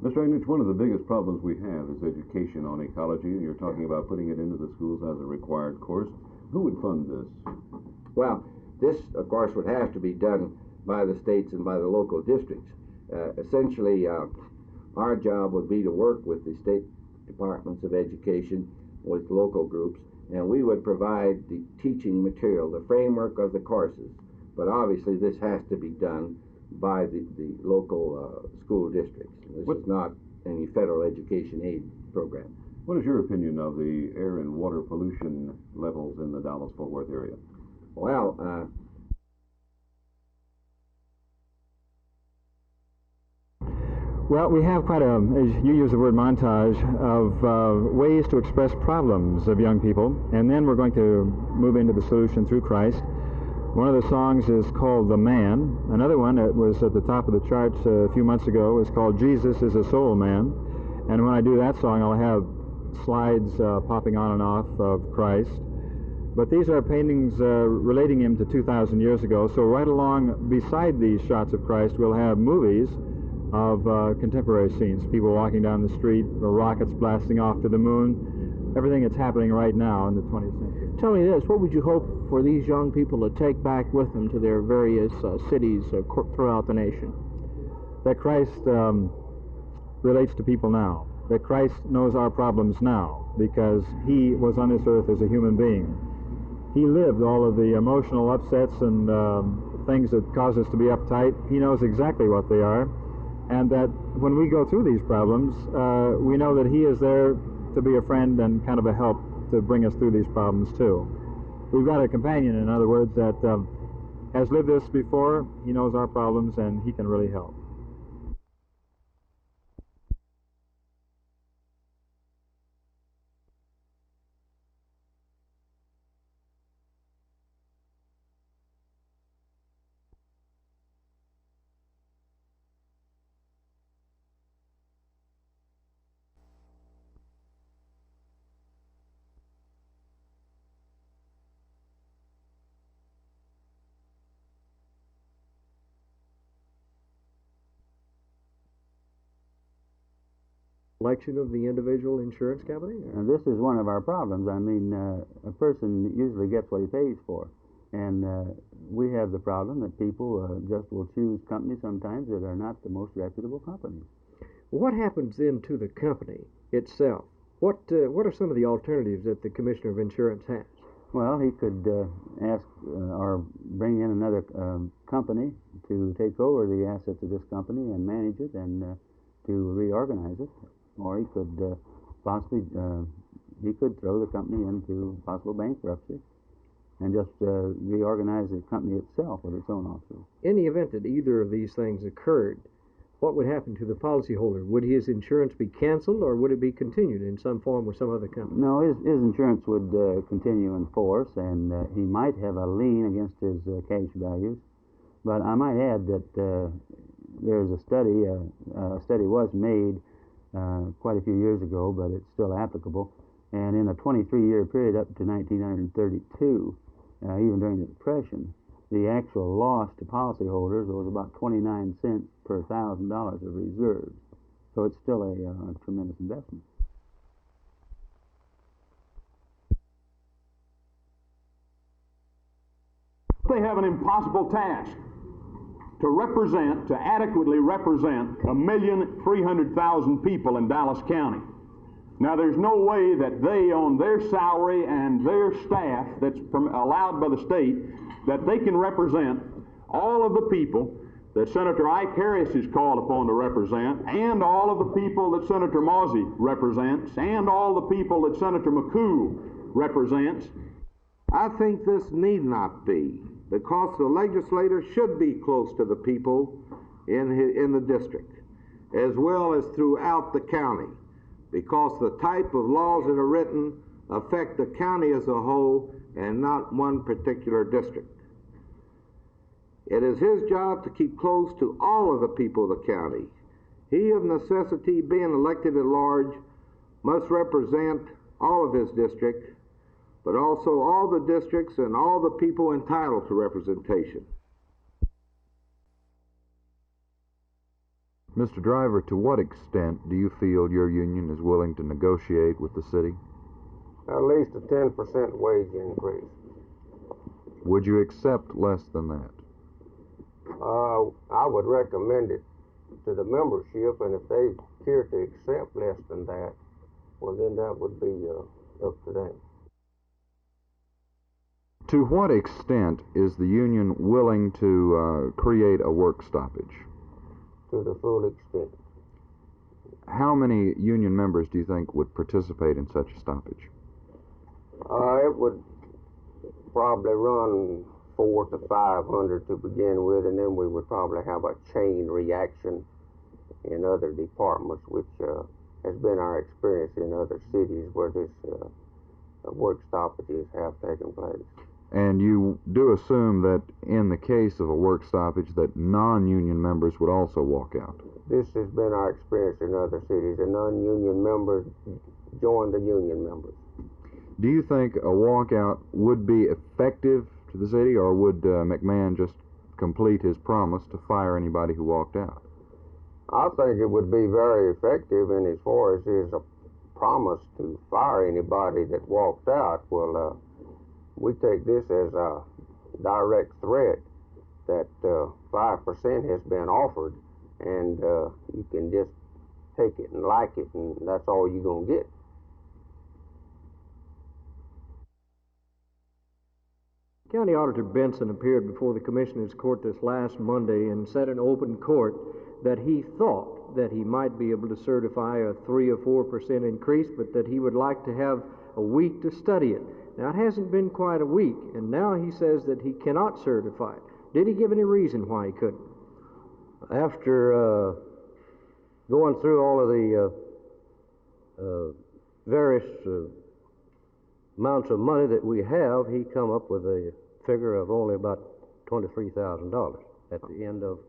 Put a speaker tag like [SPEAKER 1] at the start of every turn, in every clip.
[SPEAKER 1] Mr. Agnich, one of the biggest problems we have is education on ecology, and you're talking about putting it into the schools as a required course. Who would fund this?
[SPEAKER 2] Well, this, of course, would have to be done by the states and by the local districts. Essentially, our job would be to work with the state departments of education, with local groups, and we would provide the teaching material, the framework of the courses. But obviously, this has to be done by the local school districts. This is not any federal education aid program.
[SPEAKER 1] What is your opinion of the air and water pollution levels in the Dallas-Fort Worth area?
[SPEAKER 2] Well,
[SPEAKER 3] well, we have quite a, as you use the word, montage of ways to express problems of young people, and then we're going to move into the solution through Christ. One of the songs is called The Man. Another one that was at the top of the charts a few months ago is called Jesus is a Soul Man. And when I do that song, I'll have slides popping on and off of Christ. But these are paintings relating him to 2,000 years ago. So right along beside these shots of Christ, we'll have movies of contemporary scenes, people walking down the street, the rockets blasting off to the moon, everything that's happening right now in the 20th century.
[SPEAKER 4] Tell me this, what would you hope for these young people to take back with them to their various cities throughout the nation?
[SPEAKER 3] That Christ relates to people now, that Christ knows our problems now, because he was on this earth as a human being. He lived all of the emotional upsets and things that cause us to be uptight. He knows exactly what they are, and that when we go through these problems, we know that he is there to be a friend and kind of a help to bring us through these problems too. We've got a companion, in other words, that has lived this before. He knows our problems, and he can really help.
[SPEAKER 5] Election of the individual insurance company?
[SPEAKER 6] And this is one of our problems. I mean, a person usually gets what he pays for. And we have the problem that people just will choose companies sometimes that are not the most reputable companies.
[SPEAKER 5] What happens then to the company itself? What are some of the alternatives that the Commissioner of Insurance has?
[SPEAKER 6] Well, he could ask or bring in another company to take over the assets of this company and manage it and to reorganize it. Or he could possibly, he could throw the company into possible bankruptcy and just reorganize the company itself with its own officers.
[SPEAKER 5] In the event that either of these things occurred, what would happen to the policyholder? Would his insurance be canceled, or would it be continued in some form with some other company?
[SPEAKER 6] No, his insurance would continue in force, and he might have a lien against his cash values. But I might add that there's a study was made quite a few years ago, but it's still applicable. And in a 23-year period up to 1932, even during the Depression, the actual loss to policyholders was about 29 cents per $1,000 of reserves. So it's still a tremendous investment.
[SPEAKER 7] They have an impossible task to adequately represent 1,300,000 people in Dallas County. Now, there's no way that they, on their salary and their staff that's allowed by the state, that they can represent all of the people that Senator Ike Harris is called upon to represent, and all of the people that Senator Mauzy represents, and all the people that Senator McCool represents.
[SPEAKER 2] I think this need not be, because the legislator should be close to the people in the district, as well as throughout the county, because the type of laws that are written affect the county as a whole and not one particular district. It is his job to keep close to all of the people of the county. He, of necessity, being elected at large, must represent all of his district, but also all the districts and all the people entitled to representation.
[SPEAKER 8] Mr. Driver, to what extent do you feel your union is willing to negotiate with the city?
[SPEAKER 9] At least a 10% wage increase.
[SPEAKER 8] Would you accept less than that?
[SPEAKER 9] I would recommend it to the membership, and if they care to accept less than that, well, then that would be up to them.
[SPEAKER 8] To what extent is the union willing to create a work stoppage?
[SPEAKER 9] To the full extent.
[SPEAKER 8] How many union members do you think would participate in such a stoppage?
[SPEAKER 9] It would probably run 400 to 500 to begin with, and then we would probably have a chain reaction in other departments, which has been our experience in other cities where this work stoppages have taken place.
[SPEAKER 8] And you do assume that in the case of a work stoppage that non-union members would also walk out?
[SPEAKER 9] This has been our experience in other cities. The non-union members join the union members.
[SPEAKER 8] Do you think a walkout would be effective to the city, or would McMahon just complete his promise to fire anybody who walked out?
[SPEAKER 9] I think it would be very effective, and as far as his promise to fire anybody that walked out, well, we take this as a direct threat that 5% has been offered, and you can just take it and like it, and that's all you're going to get.
[SPEAKER 5] County Auditor Benson appeared before the Commissioner's Court this last Monday and said in open court that he thought that he might be able to certify a 3 or 4% increase, but that he would like to have a week to study it. Now, it hasn't been quite a week, and now he says that he cannot certify it. Did he give any reason why he couldn't?
[SPEAKER 10] After going through all of the various amounts of money that we have, he come up with a figure of only about $23,000 at the end of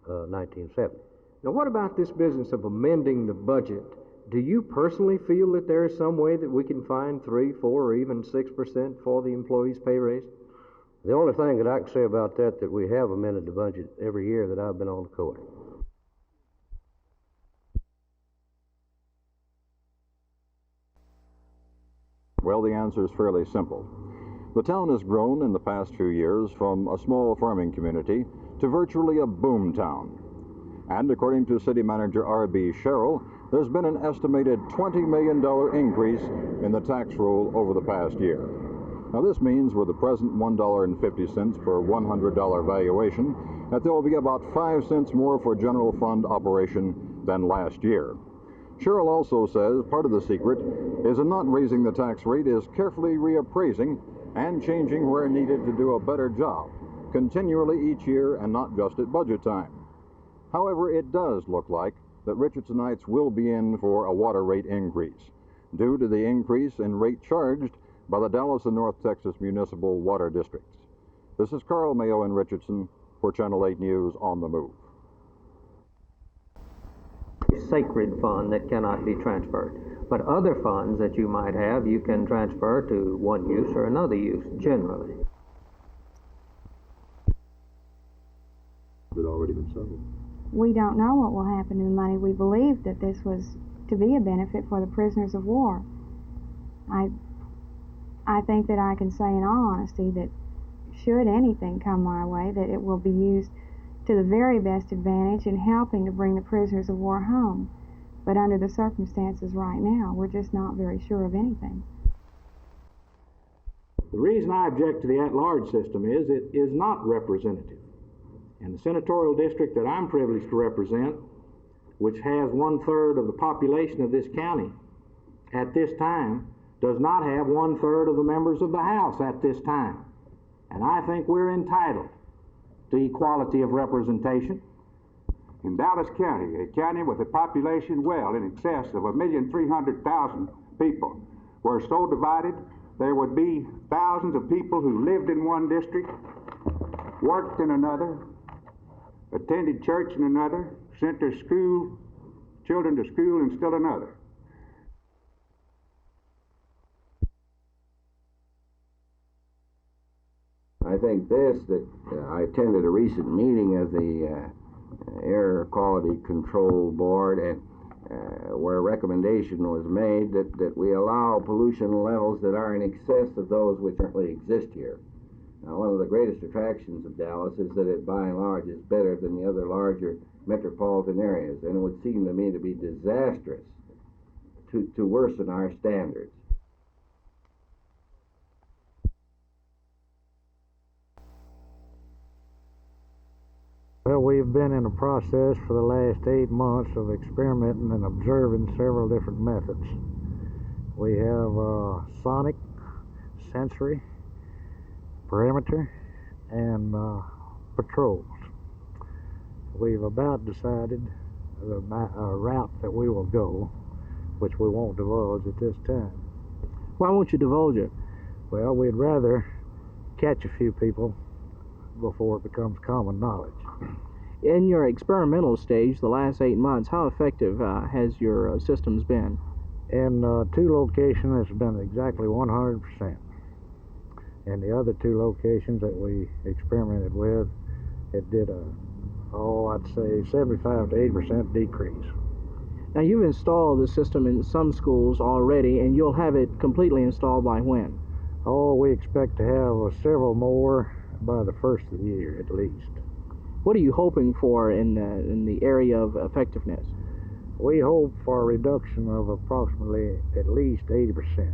[SPEAKER 10] 1970.
[SPEAKER 5] Now, what about this business of amending the budget? Do you personally feel that there is some way that we can find 3, 4, or even 6% for the employees' pay raise?
[SPEAKER 10] The only thing that I can say about that we have amended the budget every year that I've been on the court.
[SPEAKER 7] Well, the answer is fairly simple. The town has grown in the past few years from a small farming community to virtually a boom town. And according to City Manager R.B. Sherrill, there's been an estimated $20 million increase in the tax roll over the past year. Now, this means with the present $1.50 per $100 valuation that there will be about 5 cents more for general fund operation than last year. Sherrill also says part of the secret is in not raising the tax rate is carefully reappraising and changing where needed to do a better job, continually each year and not just at budget time. However, it does look like that Richardsonites will be in for a water rate increase due to the increase in rate charged by the Dallas and North Texas municipal water districts. This is Carl Mayo in Richardson for Channel 8 News on the Move.
[SPEAKER 11] Sacred fund that cannot be transferred. But other funds that you might have, you can transfer to one use or another use, generally.
[SPEAKER 1] It had already been settled.
[SPEAKER 12] We don't know what will happen to the money. We believe that this was to be a benefit for the prisoners of war. I think that I can say in all honesty that should anything come my way, that it will be used to the very best advantage in helping to bring the prisoners of war home. But under the circumstances right now, we're just not very sure of anything.
[SPEAKER 4] The reason I object to the at-large system is it is not representative. And the senatorial district that I'm privileged to represent, which has 1/3 of the population of this county at this time, does not have 1/3 of the members of the House at this time. And I think we're entitled to equality of representation.
[SPEAKER 13] In Dallas County, a county with a population well in excess of 1,300,000 people, were so divided there would be thousands of people who lived in one district, worked in another, attended church in another, sent their children to school in still another.
[SPEAKER 9] I think that I attended a recent meeting of the Air Quality Control Board, and where a recommendation was made that we allow pollution levels that are in excess of those which currently exist here. Now, one of the greatest attractions of Dallas is that it, by and large, is better than the other larger metropolitan areas, and it would seem to me to be disastrous to worsen our standards.
[SPEAKER 14] Well, we've been in a process for the last 8 months of experimenting and observing several different methods. We have sonic, sensory, perimeter, and patrols. We've about decided the route that we will go, which we won't divulge at this time.
[SPEAKER 15] Why won't you divulge it?
[SPEAKER 14] Well, we'd rather catch a few people before it becomes common knowledge.
[SPEAKER 15] In your experimental stage, the last 8 months, how effective has your systems been?
[SPEAKER 14] In 2 locations, it's been exactly 100%. And the other 2 locations that we experimented with, it did I'd say 75 to 80% decrease.
[SPEAKER 15] Now, you've installed the system in some schools already, and you'll have it completely installed by when?
[SPEAKER 14] Oh, we expect to have several more by the first of the year at least.
[SPEAKER 15] What are you hoping for in the area of effectiveness?
[SPEAKER 14] We hope for a reduction of approximately at least 80%.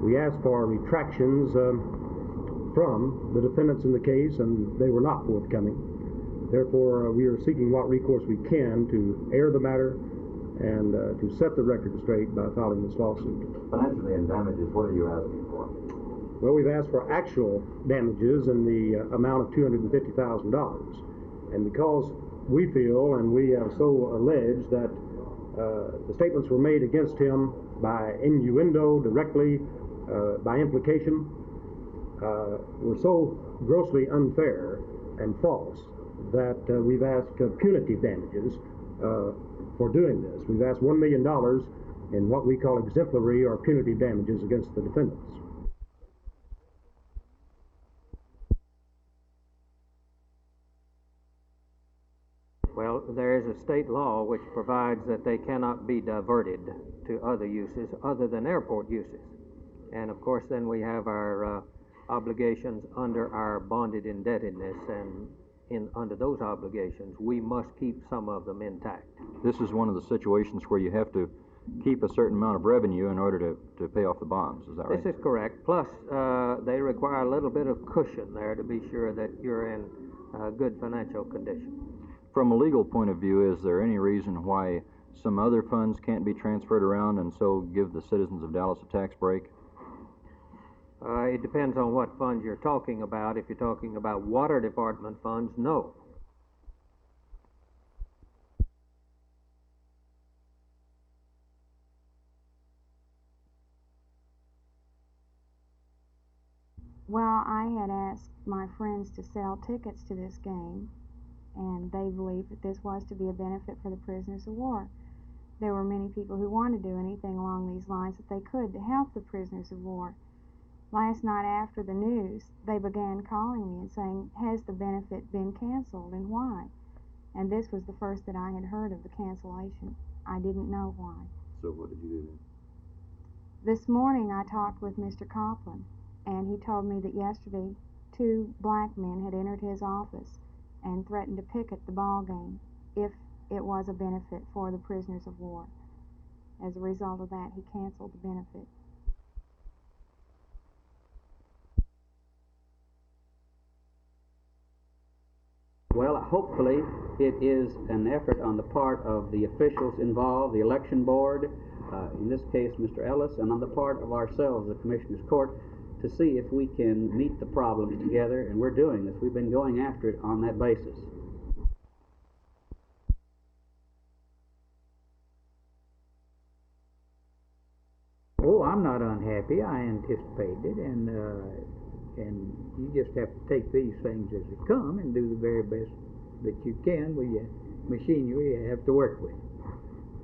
[SPEAKER 16] We asked for retractions from the defendants in the case, and they were not forthcoming. Therefore, we are seeking what recourse we can to air the matter and to set the record straight by filing this lawsuit.
[SPEAKER 8] Financially and damages, what are you asking for?
[SPEAKER 16] Well, we've asked for actual damages in the amount of $250,000. And because we feel, and we have so alleged, that the statements were made against him by innuendo, directly, by implication, were so grossly unfair and false that we've asked punitive damages for doing this. We've asked $1 million in what we call exemplary or punitive damages against the defendants.
[SPEAKER 11] Well, there is a state law which provides that they cannot be diverted to other uses other than airport uses. And of course, then we have our obligations under our bonded indebtedness, and under those obligations, we must keep some of them intact.
[SPEAKER 17] This is one of the situations where you have to keep a certain amount of revenue in order to pay off the bonds, is that right?
[SPEAKER 11] This is correct. Plus, they require a little bit of cushion there to be sure that you're in good financial condition.
[SPEAKER 17] From a legal point of view, is there any reason why some other funds can't be transferred around and so give the citizens of Dallas a tax break?
[SPEAKER 11] It depends on what funds you're talking about. If you're talking about water department funds, no.
[SPEAKER 12] Well, I had asked my friends to sell tickets to this game, and they believed that this was to be a benefit for the prisoners of war. There were many people who wanted to do anything along these lines that they could to help the prisoners of war. Last night after the news, they began calling me and saying, has the benefit been canceled and why? And this was the first that I had heard of the cancellation. I didn't know why.
[SPEAKER 1] So what did you do then?
[SPEAKER 12] This morning I talked with Mr. Copeland, and he told me that yesterday 2 black men had entered his office and threatened to picket the ball game if it was a benefit for the prisoners of war. As a result of that, he canceled the benefit.
[SPEAKER 18] Well, hopefully it is an effort on the part of the officials involved, the election board, in this case Mr. Ellis, and on the part of ourselves, the Commissioner's Court, to see if we can meet the problems together, and we're doing this. We've been going after it on that basis.
[SPEAKER 19] Oh, I'm not unhappy. I anticipated, and you just have to take these things as they come and do the very best that you can with the machinery you have to work with.